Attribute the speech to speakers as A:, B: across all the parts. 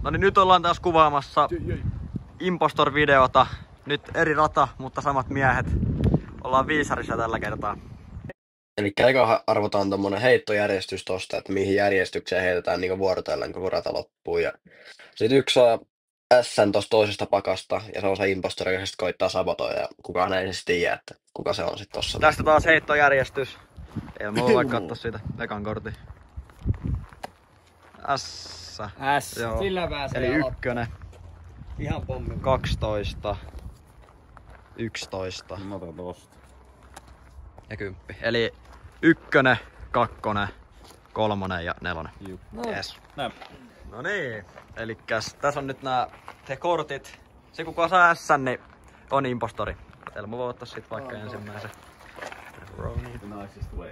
A: No niin, nyt ollaan taas kuvaamassa Impostor-videota. Nyt eri rata, mutta samat miehet. Ollaan Viisarissa tällä kertaa.
B: Eli eka arvotaan tommonen heittojärjestys tosta, että mihin järjestykseen heitetään niin vuorotellen koko rata loppuu. Ja sit yksi saa S:n tosta toisesta pakasta ja se on se impostori, joka sit koittaa sabotoida ja kukaan ei siis tiedä, että kuka se on sit tossa.
A: Tästä taas heittojärjestys. Ei mulla vaikka katsoa siitä ekan kortin. S.
C: Joo. Sillä pääsee.
A: Eli ykkönen.
C: Ihan pommi.
A: 12. 11.
D: Mä otan tosta.
A: Ja 10. Eli ykkönen, kakkonen, kolmonen ja nelonen. Yes.
D: Näin.
A: No niin. Elikkäs tässä on nyt nää te kortit. Se kuka saa S, niin on impostori. Elmo voi ottaa sit vaikka ensimmäisen.
D: The nicest way.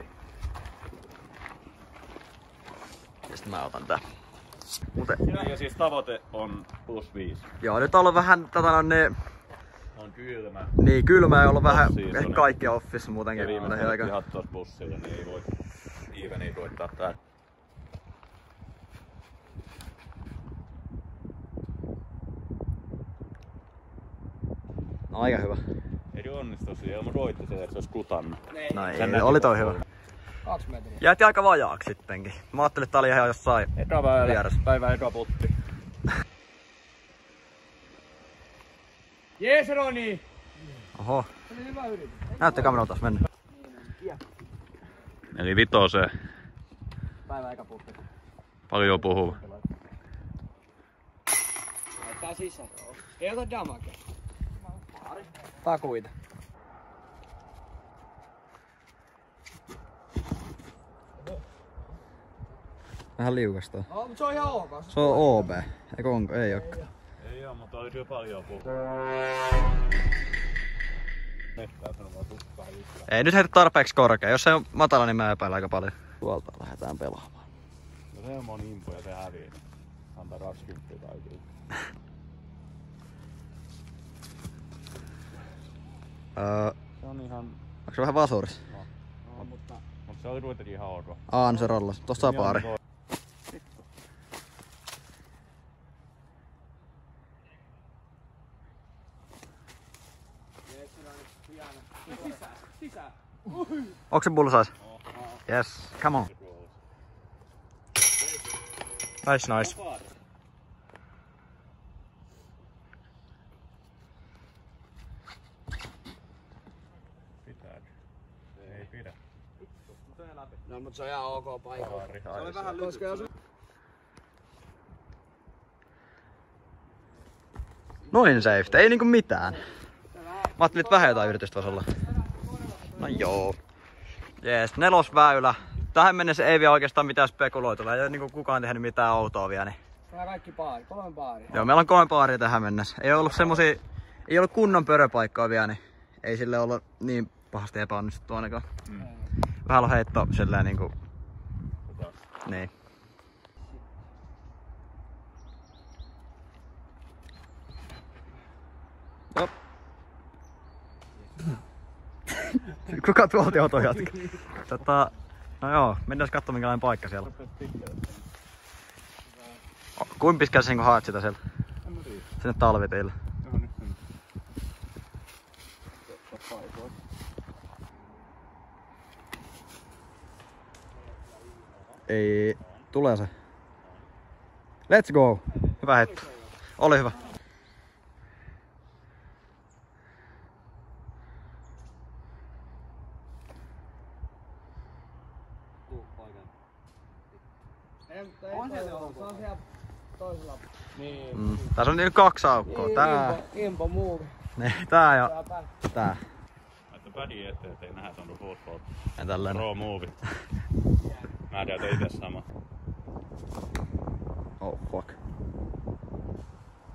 A: Ja sit mä otan tää.
D: Ja siis tavoite on +5.
A: Joo, nyt on ollut vähän
D: On kylmä.
A: niin kylmä ja ollut vähän
D: Off-season.
A: kaikki offissa muutenkin.
D: Ja viimeisen otettiin hattuas bussille, niin ei voi Eveniä koittaa tää.
A: No aika hyvä.
D: Ei onnistu siihen, mä voitti sen, että se olisi kutannut.
A: No ei, oli toi hyvä.
C: 2 metriä.
A: Jääti aika vajaaksi sittenkin. Mä ajattelin, että tää oli ihan jossain
D: Eka
A: vieressä.
D: päivä eka putti.
C: Jees Roni!
A: Oho.
C: Se oli hyvä yritys.
A: Näytte kameralla taas mennä.
D: Eli vitoseen.
C: Päivä eikä puhti.
D: Paljon puhuu.
C: Laittaa sisään. Ei ota damagea. Takuita.
A: Vähän liukasta.
C: No, mutta se on ihan ok.
A: Se on OB. Eikö onko? Ei ookaan.
D: Ei oo, mutta oli kyllä paljon puhuu.
A: Ei nyt heitä tarpeeksi korkea. Jos se on matala, niin mä epäilen aika paljon. Tuolta lähdetään pelaamaan.
D: No se on mon impu ja se hävii. Antaa 20 kaikille. Se on ihan...
A: Onko se vähän vasuris?
D: No, mutta se oli kuitenkin ihan ok.
A: No se rollas. Tosta saa pari. Onko se bullseye? Yes, come on. Nice.
D: Pitääkö? Ei pidä.
C: No, mutta se on ihan ok paikka.
A: Se oli vähän lyhyt. Noin safe, ei niinku mitään. Mä ajattelin, että vähän jotain yritystä voisi olla. No joo. Jees, nelosväylä. Tähän mennessä ei vielä oikeastaan mitään spekuloitu. Ei ole niinku kukaan tehnyt mitään outoa vielä. Niin.
C: Tää on kaikki baari, 3 baaria.
A: Joo, meillä on 3 baaria tähän mennessä. Ei ollut semmosia, ei ollut kunnon pöröpaikkaa vielä, niin ei sille ollut niin pahasti epäonnistuttu ainakaan. Vähän ollut heitto silleen niinku... Niin. Joo. Kuka tuolta auto jatkaa? No joo, mennään katsomaan minkälainen paikka siellä on. Kuinka pitkä sinä haet sitä sieltä? Sinne talviteille. Ei, tulee se. Let's go! Hyvä heitto. Oli hyvä.
C: On se siellä toisella.
A: Niin. Tässä on niinku 2 aukkoa. Tää.
C: Impo move.
A: Niin, tää ja tää.
D: Laita pädi eteen, ettei nähdä tuonne football.
A: Ja tällainen.
D: Pro move. Mä tein itse sama.
A: Oh fuck.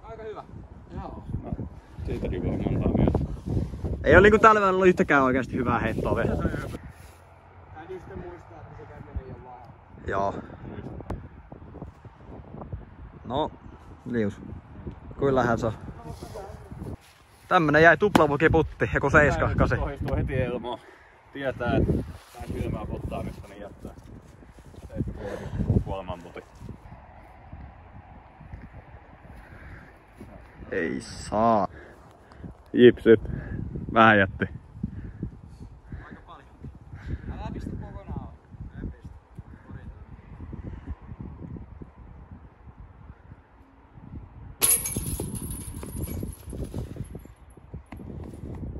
C: Aika hyvä. Joo.
D: No, siitäkin voi montaa mieltä.
A: Ei ole niinku tällä välillä yhtäkään oikeasti hyvää heittoa vielä.
C: Täytyy sitten muistaa, että se kämmenen ei ole vaan.
A: Joo. No, lius. Kuin lähellä se on. Tämmönen jäi tuplavuki putti, joku 7-8.
D: Kohdistuu heti Elmoon. Tietää, että tää kylmää puttaamista, niin jättää. Kuoleman puti.
A: Ei saa.
D: Jipsit. Vähän jätti.
A: Aika paljon. Älä pistä kokonaan. En pistä.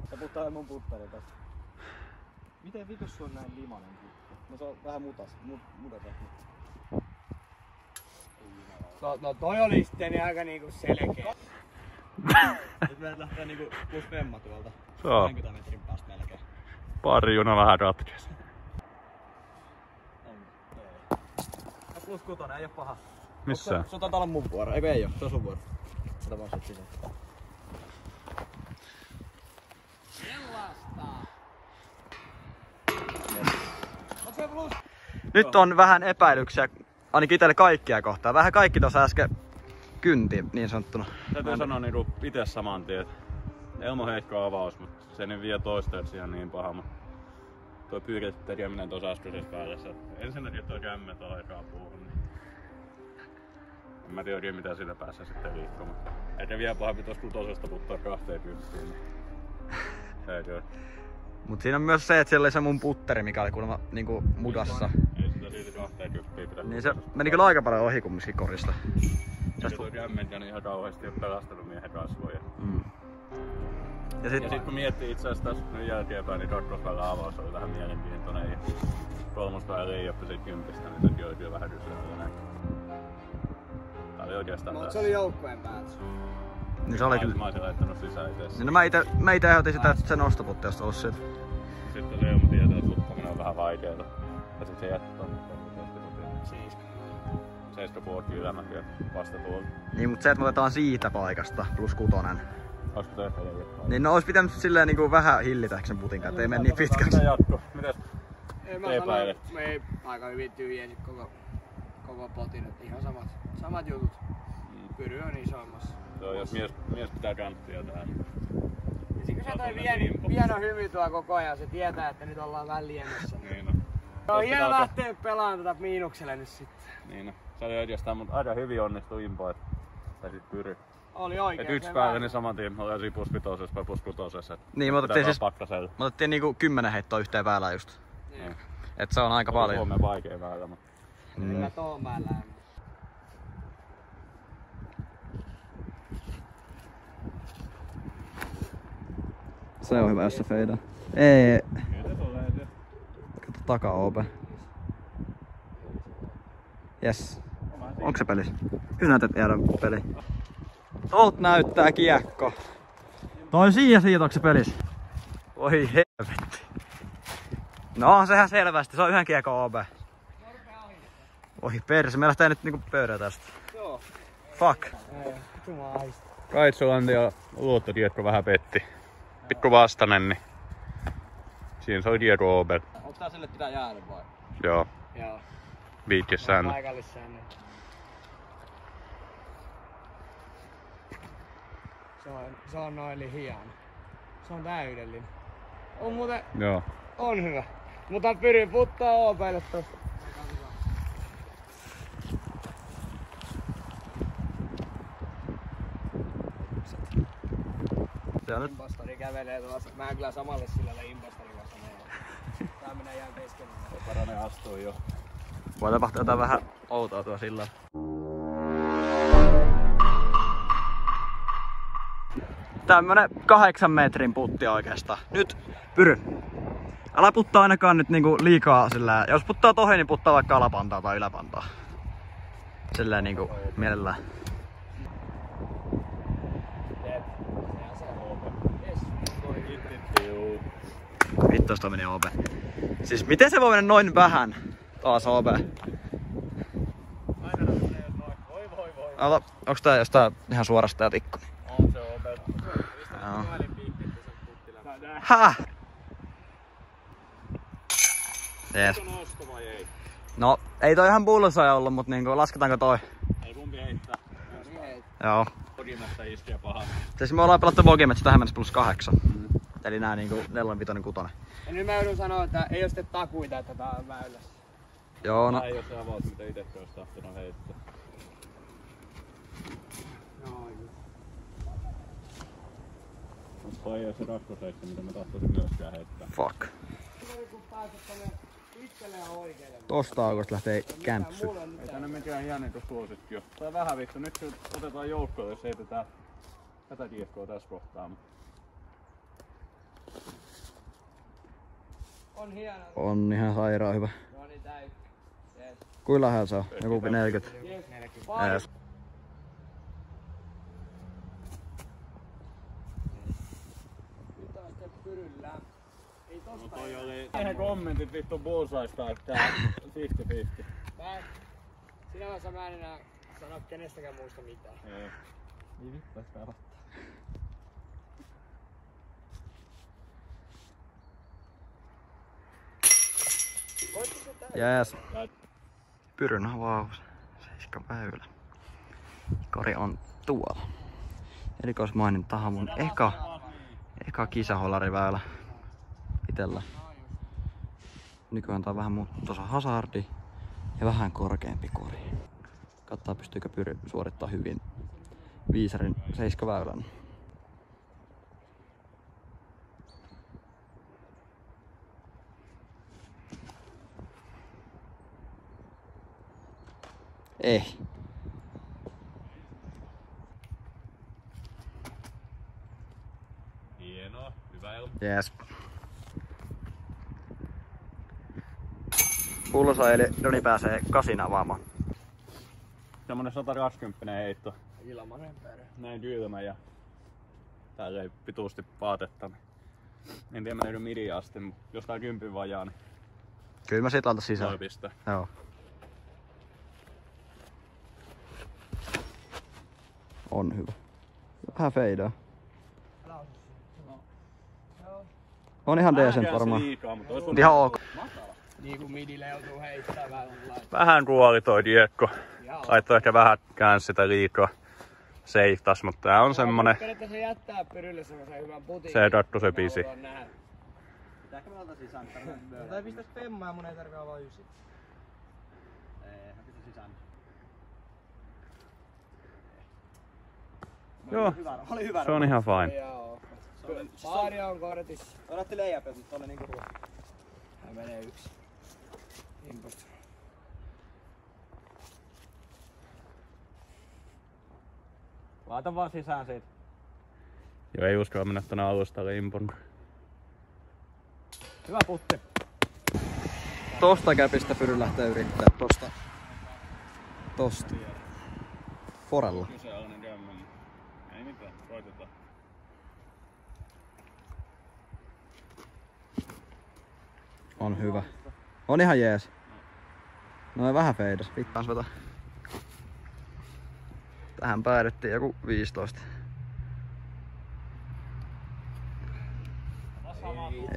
C: Sä puttaa mun puttari tästä. Miten vitus sun on näin limanen puttu? No se on vähän mutas. No toi oli sitten aika niinku selkeä.
A: Nyt meidät lähtee niinku plus vemma tuolta.
D: Joo.
A: 20 metrin päästä melkein.
D: Pari juna vähän ratkesi.
A: Plus 6, ei oo paha.
D: Missä?
A: Se taitaa olla mun vuoro. Eikö ei oo? Se on sun vuoro. Ota vaan sit sisään. Nyt on vähän epäilyksiä, ainakin itselle kaikkia kohtaa. Vähän kaikki tuossa äsken kynti, niin sanottuna.
D: Täytyy sanoa niinku ite saman tien. Elmo heikko avaus, mutta se nyt vie toista siihen niin paha. Tuo pyykit tekeminen tuossa äskeisessä päässä. Ensinnäkin tuo kämmen tuohon ekaan puuhun. Niin en mä tiedä oikein mitä sitä päässä sitten liikkuu. Eikä vielä pahempi tuossa kutosesta puttaa 20. Niin. Eikö?
A: Mut siinä on myös se, että siellä oli se mun putteri, mikä oli kuulemma niinku mudassa.
D: Ei sitä siitä 20 pidä.
A: Niin se meni kyllä aika paljon ohi kumminkin korista.
D: Ja tuo kämmenkä niin ihan kauheasti on pelastanut miehen kasvoja.
A: Ja sit
D: kun miettii itse asiassa tässä nyt jälkeenpäin, niin kakkospäivän avaus oli vähän mielenkiintoinen. Ja kolmospäivän leioppi siitä 10, niin sekin oli kyllä vähän kysyä. Tää oli oikeastaan tässä.
C: Se oli joukkueen päätös.
A: niin se oli kyllä.
D: Mä olisin laittanut sisään itse.
A: Niin no mä ite ehdotin sitä, että se nostoputti olisi ollut siitä.
D: Sitten Leomo tietää, että luppaminen on vähän vaikeeta. Ja sit se jättää
C: Siis.
D: 7,5 ylämäkiä vasta tuolla.
A: Niin, mut se, että me otetaan siitä paikasta plus 6.
D: Olisiko se ehkä jäljellä?
A: Niin no ois pitänyt silleen niinku vähän hillitä sen putin kanssa, ettei mene niin pitkäksi.
D: Mitä jatko? Mitäs?
C: Mä sanoin, me ei aika hyvin tyhjensi koko potin, että ihan samat jutut. Pyry on isommassa.
D: Joo, jos mies pitää kanttia tähän.
C: Ja sit kun se toi pieno hymy tuo koko ajan, se tietää, että nyt ollaan väliemessä.
D: Niin no.
C: Se on hieno lähteä pelaamaan tätä miinukselle nyt sitten.
D: Niin no. Se oli oikeastaan, mutta aika hyvin onnistui impo, että tai sit Pyry.
C: Oli oikein.
D: Et yksi päivä, niin saman tien me ollaan plus 5 vai plus 6.
A: Niin, me otettiin niinku 10 heittoa yhteen väylään just.
C: Niin.
A: Et se on aika paljon.
D: Suomen vaikea väylä, mutta
C: Kyllä tuon mä lämmin.
A: Se on hyvä, jos se feidaa. Ei.
D: kyllä se tulee.
A: Kato taka-ope. Jes. Onko se pelissä? Kyllä näytät jäädä peli. Tolt näyttää kiekko. Toi siitä onko se pelissä? Voi helvetti. No sehän selvästi, se on yhden kiekon OB. Oi perse, me lähtee nyt niinku pöydää tästä.
C: Joo.
A: Fuck.
D: Kaitsulanti ja luottokiekko vähän petti. Pikku vastanen, niin siinä se oli kiekko Obel.
C: Onko tää sille pitää jäädä vai?
D: Joo,
C: Joo.
D: viikkissäännö.
C: Paikallissäännö. Se on noin hieno. Se on täydellinen. On muuten,
D: Joo.
C: on hyvä. Mutta pyrin puttaa OPlle tosta.
A: Se on nyt.
C: Impastori kävelee tuossa. Mä en kyllä samalle sillalle impastorin kanssa mene. Tää menee ihan kesken.
D: Paranen astui jo.
A: Voi tapahtua jotain vähän outoa tuo sillä. Tämmönen 8 metrin putti oikeastaan. Nyt Pyry. Älä puttaa ainakaan nyt niinku liikaa sillä. Jos puttaa tohon, niin puttaa vaikka alapantaa tai yläpantaa. Silleen niinku mielellään. Vittu, toi meni OB. Siis miten se voi mennä noin vähän? Taas OB. Ota, onks tää jostain ihan suorasta ja tikku?
D: On se OB.
A: Joo. Häh? Jees. No, ei toi ihan bullseye ollut, mut niinku lasketaanko toi?
D: Ei kumpi heittää.
A: Joo.
D: Kogimästä iskiä paha.
A: Siis me ollaan pelattu Vogimatch tähän mennessä plus 8. Eli nää niinku 4, 5, 6.
C: Ja nyt mä joudun sanoa, että ei oo sitten takuita, että tää on väylässä.
A: Joo, no.
D: Tää ei oo se avaus, mitä itekin ois tahtonut heittää.
C: No,
D: Toi ei oo se rakkoseitti, mitä mä tahtoisin myöskään heittää.
A: Fuck.
C: Kun pääset tonne pitkälle ja oikealle.
A: Tosta aukosta lähtee kämpsy.
D: Ei tänne mikään jänne kuin suosikki oo. Tai vähän vittu, nyt kun otetaan joukkoon, jos heitetään tätä kiekkoa tässä kohtaa.
C: On hieno.
A: On ihan sairaan hyvä.
C: No niin täyttä. Jees.
A: Kuinka lähellä se on? Joku 40.
C: Jees.
A: Jees.
C: Nyt on sitten pyryllä. Ei tosta.
D: No toi oli... Eihän kommentit vittu bullsaista, että 50-50.
C: Sinä vaiheessa mä en enää sano kenestäkään muusta mitään.
D: Ei.
A: Niin vittu sitä ottaa. Jees. Pyryn avaus. 7 väylä. Kori on tuolla. Erikoismainintahan mun eka kisaholariväylä itellä. Nykyään tää on vähän tuossa hazardi ja vähän korkeampi kori. Katsotaan pystyykö Pyry suorittaa hyvin viisarin 7 väylän. Ei.
D: Hienoa, hyvä ilma.
A: Jees. Pullosa eli Doni pääsee 8 avaamaan.
D: Semmonen 120 heitto.
C: Ilmanen perä.
D: Näin kylmä ja täällä ei pituusti vaatetta. En tiedä meneekö midiin asti, mutta jostain 10 vajaa, niin
A: Kyllä mä sit laitan sisään.
D: voi pistää.
A: Joo. On hyvä. Vähän feidaa. On ihan decent varmaan.
D: Liikaa, mutta ois
A: Ihan ok.
C: Niin kuin midille joutuu heittää vähän laittaa.
D: vähän kuoli toi kiekko.
C: Jaa.
D: Laittoi ehkä vähän käänsi sitä liikaa. Seiftas, mutta tää on semmonen.
C: Periaatteessa jättää pyrylle semmosen hyvän putin.
D: Se dattu se bisi.
A: Pitääkö mä laita sisään?
C: Tai pistäis femmaa ja mun ei tarvii avaa yksin.
A: Ei, mä pistän sisään.
D: Joo,
A: Oli hyvä.
D: se on ihan fine.
C: Joo. Paari on kortissa.
A: Odotti leijäpöt, mutta oli niinku ruoka.
C: Hän menee yksi. Impostor.
A: Laita vaan sisään siitä.
D: Joo, ei uskalla mennä tänne alustalle impon.
A: Hyvä putti. Tosta käpistä Pyry lähtee yrittää. Tosta. Forella.
D: Kyseenalainen kämmä. Ei mitään, koitetaan.
A: On hyvä. On ihan jees. Noin vähän feidas. Vittaan vetä. Tähän päädyttiin joku 15.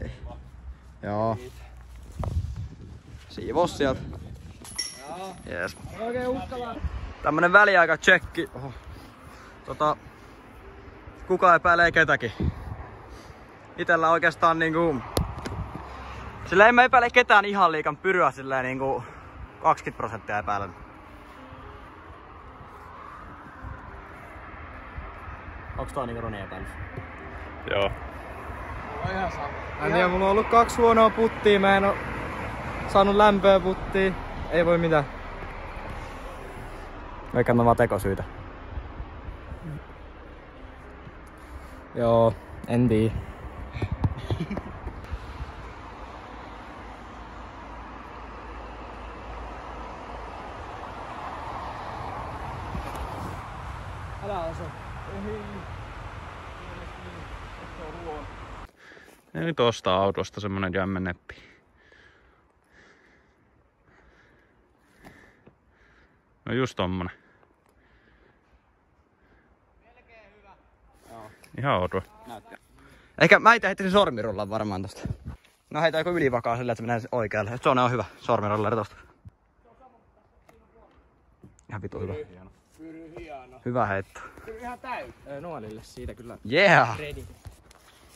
A: Ei. Joo. Siivos sieltä. Jees.
C: Oikein uskalla.
A: Tämmönen väliaika tsekki. Oho. Kuka epäilee ketäkin. Itellä oikeastaan niinku... Sillä en mä epäile ketään ihan liikan Pyryä silleen niinku 20% epäilen. Onks toi niinku Roni epäilys?
D: Joo.
C: On ihan sama.
E: En tiedä, mulla on ollut 2 huonoa puttia, mä en oo saanut lämpöä puttia. Ei voi mitään.
A: Veikkaan mä vaan tekosyitä.
E: Joo, en tiedä.
C: Älä osu.
D: Eli tosta autosta semmonen jämmenneppi. No just tommonen. Ihan ok.
A: Ehkä mä itse heittäisin sormirullan varmaan tosta. No heitä joku ylivakaa sillä, että se menee oikealle. Se on hyvä. Sormirulleri tosta. Ihan vitu hyvä.
C: Pyry hieno.
A: Hyvä heitto.
C: Pyry ihan täyttä.
E: Nuolille siitä kyllä.
A: Yeah!
C: Ready.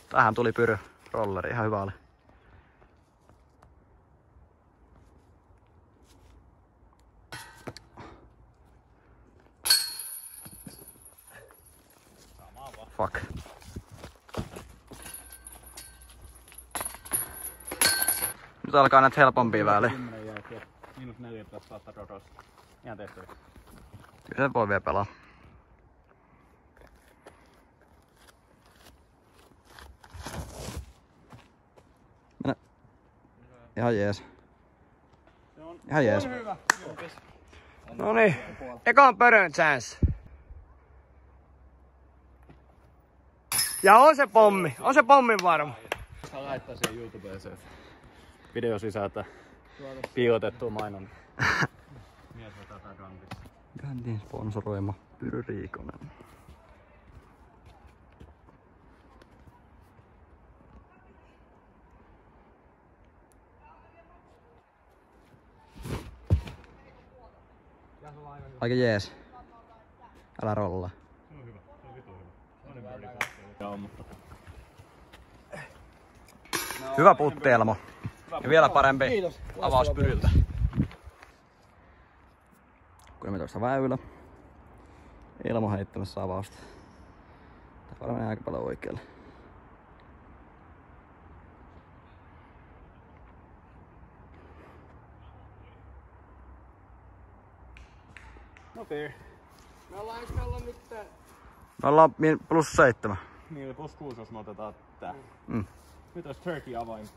A: Tähän tuli Pyry. Rolleri. Ihan hyvä oli. Fuck. Nyt alkaa näitä helpompia väliä.
D: 10 jälkeen. -14 takas. Ihan tehtävissä.
A: Kyllä se voi vielä pelaa. Mennä. Ihan jees. Ihan jees.
C: Noniin, ekan pörön chance. Ja on se pommin varma.
D: Saa laittaa siihen YouTubeen se video sisältä piilotettua mainonta. Mies vetää tää kankissa.
A: Gandin sponsoroima Pyry Riikonen. Aika jees. Älä rollaa.
D: Se on hyvä. Se on vitu hyvä. Toinen birdie putti. Joo, mutta...
A: Hyvä putti, Elmo. Ja vielä parempi avaus Pyryltä. 13 väylä. Elmo heittämässä avausta. Tää varmaan menee aika paljon oikealle.
D: Okei.
C: Me ollaan nyt
A: Me ollaan +7.
D: Niin, +6 jos me otetaan tää.
A: Mm.
D: Nyt olisi Turkey avain.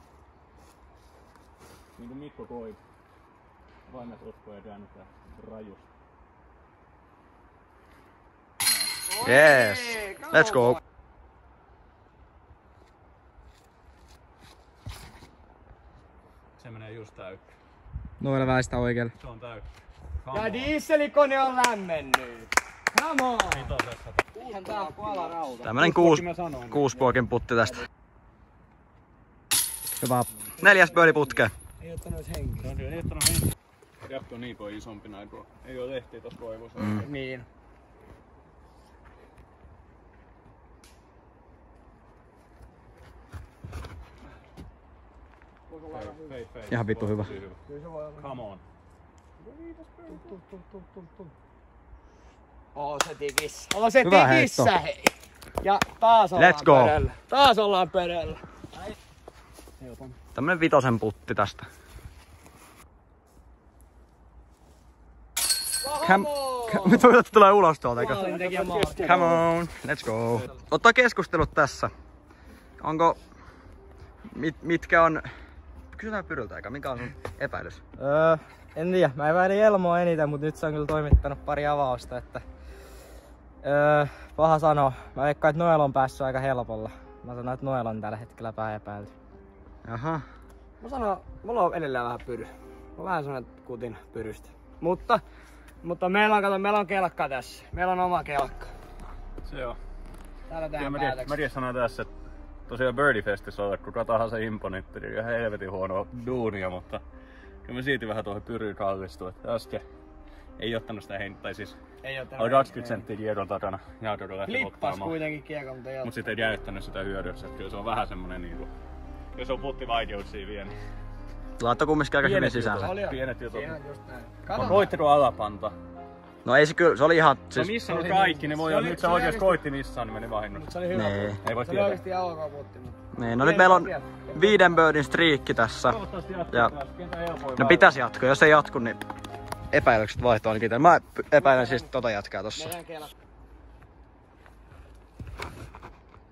D: Niinku Mikko Koivu. Avaimet uskoo ja käännetään rajusti.
A: Yes. Let's go.
D: Se menee just täyttä.
E: Noilla väistä oikealle.
D: Se on täyttä.
C: ja dieselikone on lämmennyt. Come on!
D: Vitosessa.
C: Eihän tää on pala rauta.
A: Tämmönen kuuspuokin putti tästä.
E: Hyvä.
A: 4. birdie putkeen.
C: Ei ottanut edes henkeä.
D: Se on kyllä jättänyt henki. Jatko on niin paljon isompi näin, kun ei oo lehtiä tossa Koivussa.
C: Niin.
A: Ihan vittu hyvä.
D: Come on.
C: Se tikis. Se
A: Hyvä
C: tikissä
A: heitto.
C: hei. Ja taas ollaan
A: Let's go.
C: perellä. Taas ollaan perellä.
A: Tämmönen 5. putti tästä. Nyt voidaan, että tulee ulos tuolta, eikö?
C: Maalintekijä maa.
A: Come on, let's go. Ottaa keskustelut tässä. Onko... mitkä on... Kysytään Pyryltä eikä, mikä on sun epäilys?
E: En tiedä, mä epäilin Elmoa eniten, mutta nyt se on kyllä toimittanut pari avausta, että... paha sanoa. Mä veikkaan, että Noel on päässyt aika helpolla. Mä sanon, että Noel on tällä hetkellä pääepäilty.
A: Jaha.
C: Mä sanon, mulla on edelleen vähän pyry. Mä oon vähän sellainen kutin pyrystä. Mutta meillä on kelkka tässä. Meillä on oma kelkka.
D: Se on.
C: Täällä
D: Kyllä
C: tehdään
D: mä
C: päätöksiä.
D: tiedän sanoa tässä, että tosiaan Birdie Festissä on kuka tahansa imponentti, ja helvetin huonoa duunia, mutta kyllä mä silti vähän tuohon Pyryyn kallistuu, että äsken ei ottanut sitä tai siis
C: Ei oo
D: oli 20 senttiä kiekon takana, Jaakko lähti
C: Flippas
D: hoppaamaan,
C: kuitenkin kiekon, mutta ei
D: mut sit ei jäyttänyt sitä hyödyksi, että kyllä se on vähän semmonen niinku, jos on putti vaikeuksia vielä, niin
A: Laittoi kumminkin aika hyvin sisään.
C: Oli jo.
D: pienet jutut.
C: Siinä on just näin.
D: On voittelu alapanta.
A: No ei se kyllä, se oli ihan...
D: No
A: Siis,
D: missä on kaikki, ne voi olla, nyt se oikeesti koitti missään, niin meni vahingossa.
C: Se oli hyvä.
A: Nee.
D: Ei voi
C: Se oli
D: tietää.
C: oikeesti ihan ok putti.
A: niin, no nyt meillä on 5 birdin striikki tässä. Ja, no pitäisi jatkoa, jos ei jatku, niin epäilykset vaihtuu ainakin itse. Mä epäilen siis tota jatkaa tossa.
C: Meidän kelkka.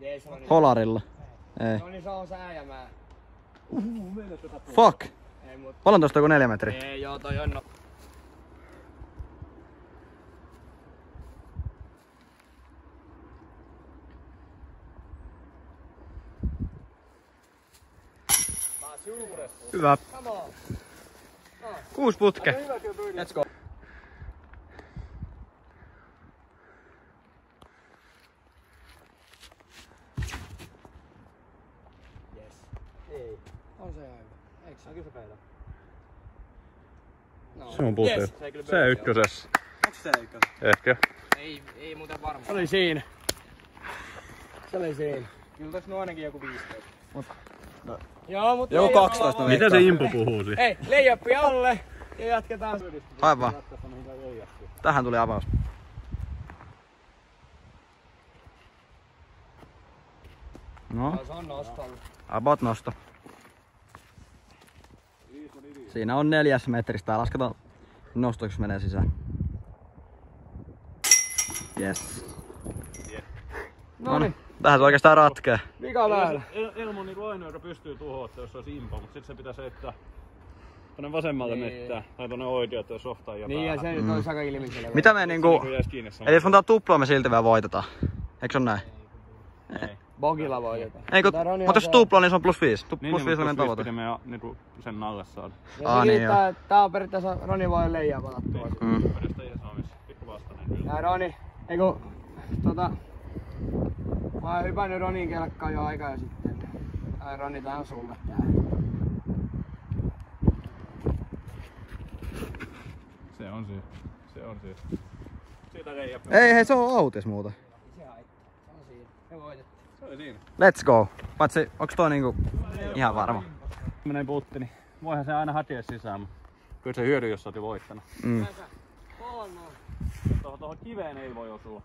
C: Jees, no niin.
A: Holarilla. Ei.
C: No niin, se on sääjämää.
A: Fuck!
C: Ei mut.
A: Paljon tosta kuin 4 metriä.
C: Ei joo, toi on no.
E: Hyvä.
C: Come on.
E: 6 putke.
C: Let's go. Yes. Ei. On se ihan hyvä. Eikö se? Kyllä se peilaa. No.
D: Se on putti.
C: Yes.
D: Se ykkösessä.
C: Onko se ykkös?
D: Ehkä.
C: Ei muuten varmaan. Se oli siinä. Se oli siinä. Kyllä tässä on ainakin joku 15.
A: No.
C: Joo, mutta
A: Joku
C: ei
A: 12
C: ole-
D: Mitä se impu puhuu siinä?
C: Hei, leijappi alle ja jatketaan.
A: Aivan. Tähän tuli avaus. No,
C: Se on nostanut.
A: about nosto. Siinä on 4 metristä. Lasketaan nostoksi menee sisään. Yes.
E: Noniin,
A: Tähän se oikeastaan ratkee.
E: vika väylä.
D: Elmo on niinku ainoa, joka pystyy tuhoamaan, jos se olisi impo, mutta sit se pitäisi heittää tonne vasemmalle mettään tai tonne oikealle, jos ohtaa ja
C: Niin, ja se nyt olisi aika ilmiselvä.
A: Mitä me niinku... Eli jos montaa tuplaa me silti vielä voitetaan. Eikö se on näin?
C: Bogilla voitetaan.
A: Ei, mutta jos tuplaa, niin se on +5. Plus 5 on meidän tavoite.
D: Piti meidän niinku sen alle saada.
C: Ja
A: niin joo.
C: tää on periaatteessa Roni voi leijaa palattua.
D: Peristä ei saa missä. Pikku vastainen kyllä.
C: Ja Roni, eiku mä oon hypännyt Ronin kelkkaan jo aikaa sitten. Ai Roni, tää on sulle tää.
D: Se on siinä. Se on siinä. Siitä reijä.
A: Ei, hei, se on autis muuta.
C: Se on siinä. Me voitettiin.
D: Se oli siinä.
A: Let's go. Patsi, onks toi niinku ihan varma?
D: Menee putti, niin voihan se aina hakea sisään, mutta kyllä se hyödy, jos sä oot jo voittanut. Tuohon kiveen ei voi osua.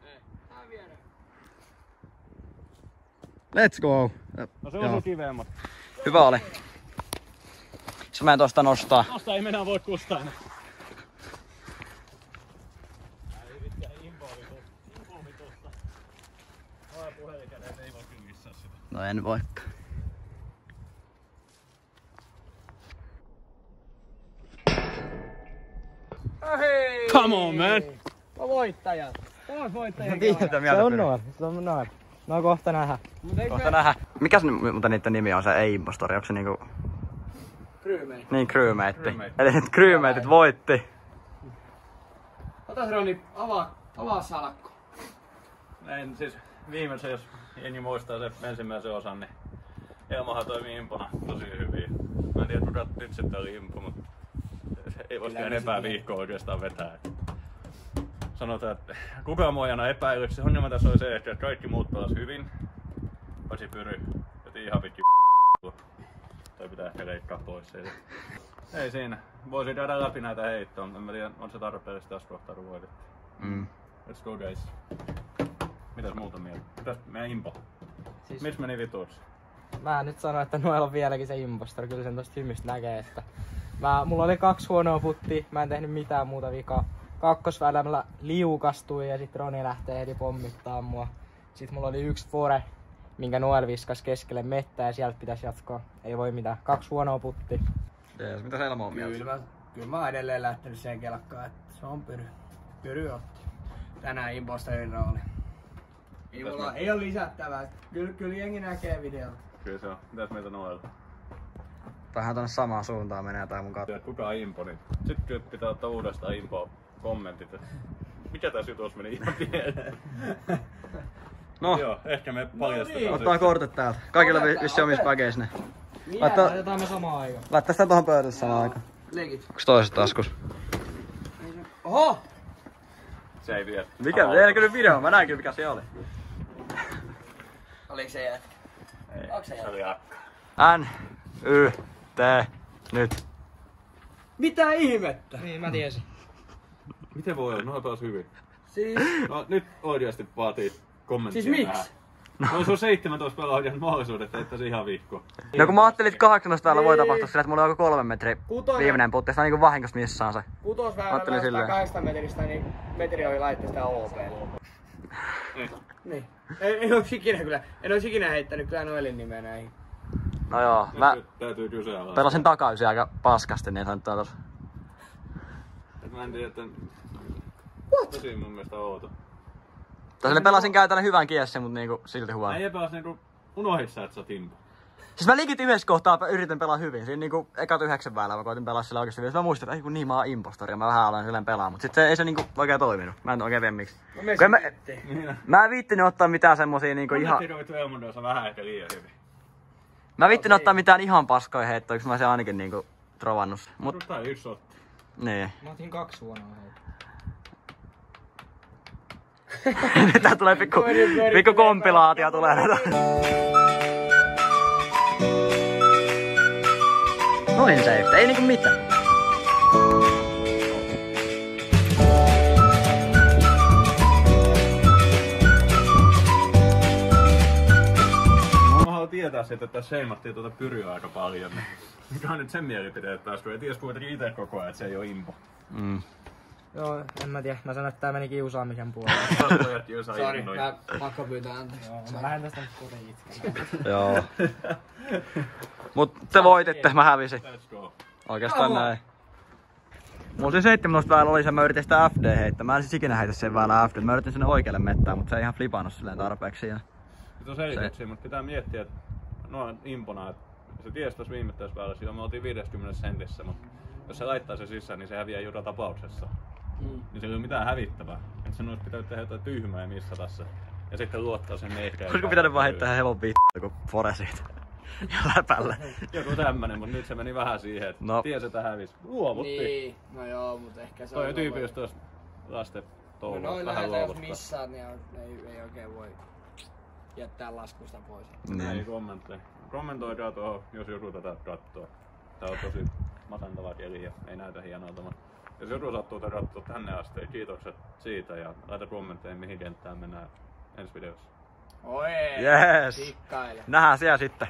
A: Let's go.
D: No se osuu kiveen, mutta
A: Hyvä oli. Jos mä en tosta nostaa.
D: tosta ei mennä voi kustaa.
A: No en vaikka.
C: Hei!
D: Come on, man!
C: No voittaja. Taas voittaja.
A: Mitä mieltä
E: Se on noin. No kohta nähdään.
A: Kohta nähdään. Mikäs mutta niitten nimi on se ei-impostori? Onko se niinku...
C: Crewmate.
A: Niin, crewmate. Eli nyt crewmateit voitti.
C: Otas Roni, avaa salakko.
D: Näin siis viimeisen, jos jengi muistaa sen ensimmäisen osan, niin Elmohan toimi impona tosi hyvin. Mä en tiedä, kuka nyt sitten oli impo, mutta ei voisi enempää viikkoa oikeastaan vetää. Sanotaan, että kukaan muu ei aina epäily. Se ongelma tässä oli se, että kaikki muut pelas hyvin. Paitsi Pyry, että ihan vittu. Toi pitää ehkä leikkaa pois siitä. Ei siinä. Voisi käydä läpi näitä heittoa, mutta en mä tiedä, on se tarpeellista tässä kohtaa voitettu. Let's go guys. Mitäs muuta mieltä? Mitäs meidän impo?
E: Siis-
D: Missä meni vituiksi?
E: Mä nyt sanon, että Noel on vieläkin se impostor. Kyllä sen tosta hymystä näkee, että... Mulla oli 2 huonoa puttia, mä en tehnyt mitään muuta vikaa. Kakkosväylällä liukastui ja sit Roni lähtee heti pommittaa mua. Sit mulla oli 1 fore, minkä Noel viskas keskelle mettää ja sieltä pitäisi jatkaa. Ei voi mitään. 2 huonoa puttia.
A: Jees, mitä se Elmo on mieltä?
C: Kyllä mä oon edelleen lähtenyt siihen kelkkaan, että se on Pyry. Pyry otti. Tänään impostorin rooli. Ei oo lisättävää. Kyllä jengi näkee videolla.
D: Kyllä se on. Mitäs meiltä Noelta?
A: Vähän tonne samaan suuntaan menee tää mun katto.
D: Tiedät kuka on impo, niin sit kyllä pitää ottaa uudestaan impo kommentit. Että mikä tässä jutussa meni ihan pieleen?
A: No,
D: Joo, ehkä me paljastetaan.
A: ottaa kortit täältä. Kaikilla vissi omissa päkeissä ne.
E: Laitetaan me samaan aikaan.
A: Laittaa sitä tohon pöydälle samaan aikaan.
C: Leikit.
A: Onks toisessa taskus?
C: Oho!
D: Se ei vie.
A: Mikä? Ei näkynyt video, mä näin kyllä mikä se oli.
C: Oliko se jätkä?
D: Ei,
C: Onko se
D: se oli akka.
A: N, Y, T, nyt.
C: Mitä ihmettä?
E: Niin, mä tiesin.
D: Miten voi olla? No taas hyvin.
C: Siis...
D: No nyt oikeasti vaatii kommenttia.
C: Siis miksi?
D: vähän. No se on 17 pelaajan mahdollisuudet, että se ihan viikko.
A: No kun mä ajattelin, että 18 täällä voi tapahtua sillä, että mulla on joku 3 metriä
C: Kutonen.
A: viimeinen putti, sitä niinku vahingossa missään se.
C: Kutosväylä
A: silleen.
C: 8 metristä, niin metri oli laittaa sitä OP.
D: Ei.
C: Niin. En ois ikinä heittänyt kyllä Noelin nimeä näihin.
A: No joo, mä
D: Nyt täytyy kyseenalaistaa.
A: pelasin takaisin aika paskasti, niin sanotaan tossa.
D: Et mä en tiedä, että... Tosi mun mielestä outo.
A: Tässä pelasin käytännön hyvän kiessin, mutta niinku silti huono.
D: Äijä pelas niinku unohdit sä, että sä oot impo.
A: Siis mä liikit yhdessä kohtaa yritän pelaa hyvin. Siinä niinku ekat 9 väylää mä koitin pelaa sillä oikeesti hyvin. Sitten mä muistin, että ei kun niin mä oon impostori ja mä vähän aloin silleen pelaa. Mut sit se ei se niinku oikein toiminut. Mä en oikein tiedä miksi. Mä en viittinyt ottaa mitään semmosia niinku ihan...
D: Kommentti Elmondossa vähän ehkä liian hyvin.
A: Mä viittinyt ottaa mitään ihan paskoja heittoja, koska mä se ainakin niinku trovannut. Mut
D: Tai yksi otti.
A: niin.
E: Mä otin 2 huonoa heitä.
A: Nyt tää tulee pikku kompilaatio tulee. Noin se ei niinku mitään.
D: Mä haluan tietää tietää siitä, että tässä seimattiin tuota Pyryä aika paljon. Niin mikä on nyt sen mielipiteet taas, kun ei ties kuitenkin itse koko ajan, että se ei oo impo.
E: Joo, en mä tiedä. Mä sanoin, että tää meni kiusaamisen puolelle.
C: Sori, mä pakko pyytää anteeksi.
E: Joo, mä lähden tästä nyt kuitenkin itkemään.
A: Joo. Mut te voititte, mä hävisin.
D: Let's go.
A: Oikeastaan näin. Mulla oli 17 väylä oli se, mä yritin sitä FD heittää. Mä en siis ikinä heitä sen väylä FD. Mä yritin sinne oikealle mettään, mutta se ei ihan flipannut silleen tarpeeksi. Ja...
D: Nyt on selityksiä, mutta pitää miettiä, että noin impona, että se tiesi tossa viimettäisessä väylässä, me oltiin 50 sentissä, mutta jos se laittaa se sisään, niin se häviää joka tapauksessa. Niin se ei ole mitään hävittävää. Että sen olisi pitänyt tehdä jotain tyhmää ja missata se. Ja sitten luottaa sen ehkäiseen.
A: Olisiko pitänyt vaan heittää hevon vittu, kun fore siitä. Ja läpällä.
D: Joku tämmönen, mutta nyt se meni vähän siihen, että tiesi, että hävisi. Luovutti.
C: Niin, no joo, mutta ehkä se
D: Toi
C: on...
D: tyyppi, jos tuossa lasten touhulla
C: noin
D: vähän
C: näitä jos
D: luovuttaa.
C: missaat, niin ei oikein voi jättää laskusta pois.
D: Ei
A: Niin.
D: kommentteja. Kommentoikaa tuohon, jos joku tätä kattoo. Tää on tosi masentava keli ja ei näytä hienolta. Jos joku sattuu tätä katsoa tänne asti, kiitokset siitä ja laita kommentteja mihin kenttään mennään ensi videossa.
C: Oi,
A: Yes.
C: kikkaile.
A: Nähdään siellä sitten.